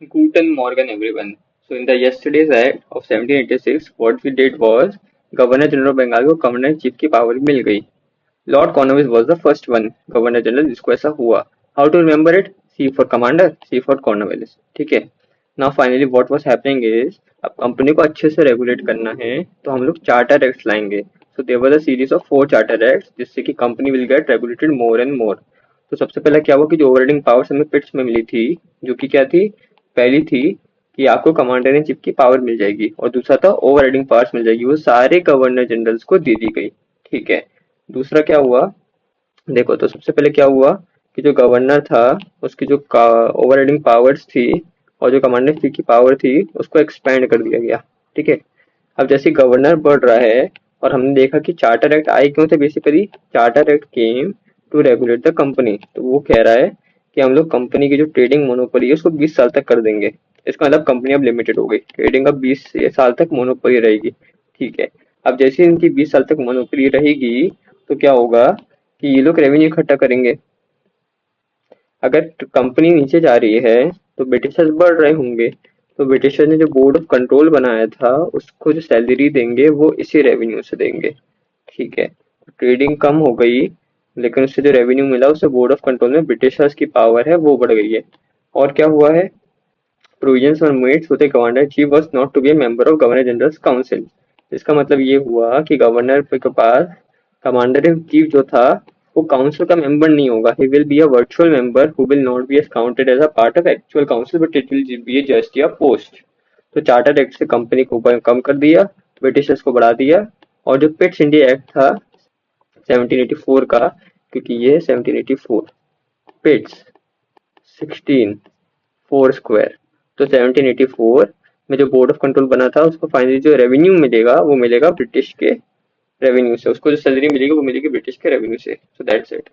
Guten Morgen, everyone. So, in the yesterday's act of 1786, what we did was governor general of Bengal को commander in chief की power मिल गई. Lord Cornwallis was the first one governor general जिसको ऐसा हुआ. How to remember it? C for commander, C for Cornwallis. ठीक है. Now finally what was happening is, अब कंपनी को अच्छे से रेगुलेट करना है तो हम लोग चार्टर एक्ट लाएंगे. So there was a series of 4 charter acts जिससे कि company will get regulated more and more. तो सबसे पहले क्या हुआ कि जो ओवरराइडिंग पावर्स हमें पिट्स में मिली थी, जो कि क्या थी, पहली थी कि आपको कमांडर इन चीफ की पावर मिल जाएगी और दूसरा था ओवरराइडिंग पावर्स मिल जाएगी, वो सारे गवर्नर जनरल्स को दे दी गई. ठीक है. दूसरा क्या हुआ, देखो तो सबसे पहले क्या हुआ कि जो गवर्नर था उसकी जो ओवरराइडिंग पावर्स थी और जो कमांडर इन चीफ की पावर थी उसको एक्सपेंड कर दिया गया. ठीक है. अब जैसे गवर्नर बढ़ रहा है और हमने देखा कि चार्टर एक्ट आए क्यों थे, basically charter act came to regulate the company. तो वो कह रहा है कि हम लोग कंपनी की जो ट्रेडिंग मोनोपोली है उसको 20 साल तक कर देंगे. इसका मतलब कंपनी अब लिमिटेड हो गई, ट्रेडिंग अब 20 साल तक मोनोपोली रहेगी. ठीक है. अब जैसे इनकी 20 साल तक मोनोपोली रहेगी तो क्या होगा कि ये लोग रेवेन्यू इकट्ठा करेंगे. अगर कंपनी नीचे जा रही है तो ब्रिटिशर्स बढ़ रहे होंगे, तो ब्रिटिशर ने जो बोर्ड ऑफ कंट्रोल बनाया था उसको जो सैलरी देंगे वो इसी रेवेन्यू से देंगे. ठीक है. ट्रेडिंग कम हो गई लेकिन उससे जो रेवेन्यू मिला उससे बोर्ड ऑफ कंट्रोल में ब्रिटिशर्स की पावर है वो बढ़ गई है. और क्या हुआ है, provisions were made so the commander chief was not to be a member of governor general's council. इसका मतलब ये हुआ कि गवर्नर के पास कमांडर इन चीफ जो था वो काउंसिल का मेंबर नहीं होगा. He will be a virtual member who will not be counted as a part of actual council but it will be just a post. तो चार्टर एक्ट से company को कम कर दिया, ब्रिटिशर्स को बढ़ा दिया. और जो पिट्स इंडिया एक्ट था 1784 का, क्योंकि ये 1784 पिट्स 16 फोर स्क्वायर, तो 1784 में जो बोर्ड ऑफ कंट्रोल बना था उसको फाइनली जो रेवेन्यू मिलेगा वो मिलेगा ब्रिटिश के रेवेन्यू से, उसको जो सैलरी मिलेगी वो मिलेगी ब्रिटिश के रेवेन्यू से. So that's it.